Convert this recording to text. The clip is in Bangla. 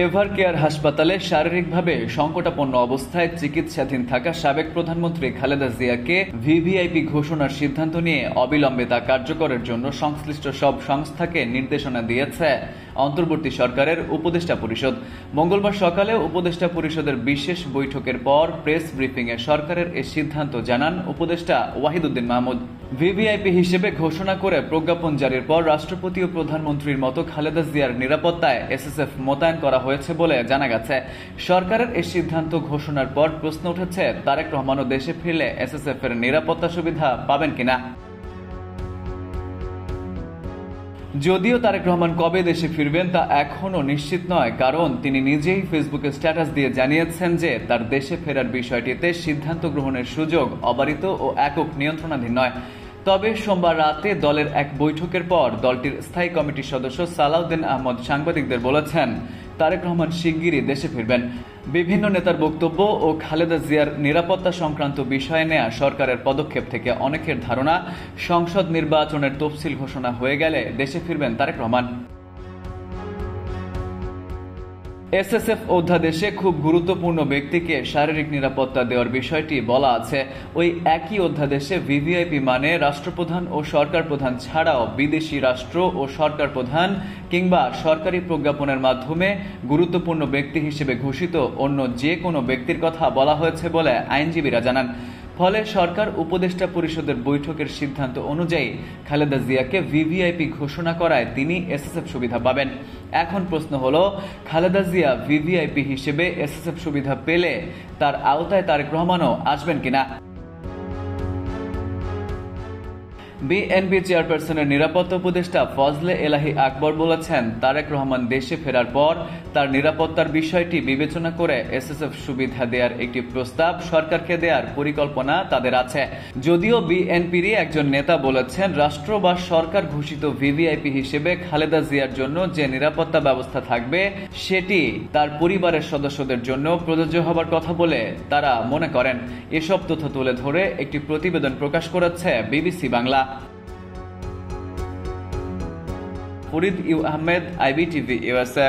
এভারকেয়ার হাসপাতালে শারীরিকভাবে সংকটাপন্ন অবস্থায় চিকিৎসাধীন থাকা সাবেক প্রধানমন্ত্রী খালেদা জিয়াকে ভিভিআইপি ঘোষণার সিদ্ধান্ত নিয়ে অবিলম্বে তা কার্যকরের জন্য সংশ্লিষ্ট সব সংস্থাকে নির্দেশনা দিয়েছে অন্তর্বর্তী সরকারের উপদেষ্টা পরিষদ। মঙ্গলবার সকালে উপদেষ্টা পরিষদের বিশেষ বৈঠকের পর প্রেস ব্রিফিংয়ে সরকারের এ সিদ্ধান্ত জানান উপদেষ্টা ওয়াহিদুদ্দিন মাহমুদ। ভিভিআইপি হিসেবে ঘোষণা করে প্রজ্ঞাপন জারির পর রাষ্ট্রপতি ও প্রধানমন্ত্রীর মতো খালেদা জিয়ার নিরাপত্তায় এসএসএফ মোতায়েন করা হয়েছে বলে জানা গেছে। সরকারের এই সিদ্ধান্ত ঘোষণার পর প্রশ্ন উঠেছে, তারেক রহমানও দেশে ফিরলে এসএসএফ এর নিরাপত্তা সুবিধা পাবেন কিনা। যদিও তারেক রহমান কবে দেশে ফিরবেন তা এখনও নিশ্চিত নয়, কারণ তিনি নিজেই ফেসবুকে স্ট্যাটাস দিয়ে জানিয়েছেন যে তার দেশে ফেরার বিষয়টিতে সিদ্ধান্ত গ্রহণের সুযোগ অবারিত ও একক নিয়ন্ত্রণাধীন নয়। তবে সোমবার রাতে দলের এক বৈঠকের পর দলটির স্থায়ী কমিটির সদস্য সালাউদ্দিন আহমদ সাংবাদিকদের বলেছেন, তারেক রহমান শিগগিরই দেশে ফিরবেন। বিভিন্ন নেতার বক্তব্য ও খালেদা জিয়ার নিরাপত্তা সংক্রান্ত বিষয়ে নেয়া সরকারের পদক্ষেপ থেকে অনেকের ধারণা, সংসদ নির্বাচনের তফসিল ঘোষণা হয়ে গেলে দেশে ফিরবেন তারেক রহমান। এসএসএফ অধ্যাদেশে খুব গুরুত্বপূর্ণ ব্যক্তিকে শারীরিক নিরাপত্তা দেওয়ার বিষয়টি বলা আছে। ওই একই অধ্যাদেশে ভিভিআইপি মানে রাষ্ট্রপ্রধান ও সরকার প্রধান ছাড়াও বিদেশি রাষ্ট্র ও সরকার প্রধান কিংবা সরকারি প্রজ্ঞাপনের মাধ্যমে গুরুত্বপূর্ণ ব্যক্তি হিসেবে ঘোষিত অন্য যে কোনো ব্যক্তির কথা বলা হয়েছে বলে আইনজীবীরা জানান। ফলে সরকার উপদেষ্টা পরিষদের বৈঠকের সিদ্ধান্ত অনুযায়ী খালেদা জিয়াকে ভিভিআইপি ঘোষণা করায় তিনি এসএসএফ সুবিধা পাবেন। এখন প্রশ্ন হলো, খালেদা জিয়া ভিভিআইপি হিসেবে এসএসএফ সুবিধা পেলে তার আওতায় তারেক রহমানও আসবেন কিনা। বিএনপি চেয়ারপারসনের নিরাপত্তা উপদেষ্টা ফজলে এলাহি আকবর বলেছেন, তারেক রহমান দেশে ফেরার পর তার নিরাপত্তার বিষয়টি বিবেচনা করে এসএসএফ সুবিধা দেওয়ার একটি প্রস্তাব সরকারকে দেওয়ার পরিকল্পনা তাদের আছে। যদিও বিএনপিরই একজন নেতা বলেছেন, রাষ্ট্র বা সরকার ঘোষিত ভিভিআইপি হিসেবে খালেদা জিয়ার জন্য যে নিরাপত্তা ব্যবস্থা থাকবে সেটি তার পরিবারের সদস্যদের জন্য প্রযোজ্য হবার কথা বলে তারা মনে করেন। এসব তথ্য তুলে ধরে একটি প্রতিবেদন প্রকাশ করেছে BBC Bangla. Farid U Ahmed, IBTV USA।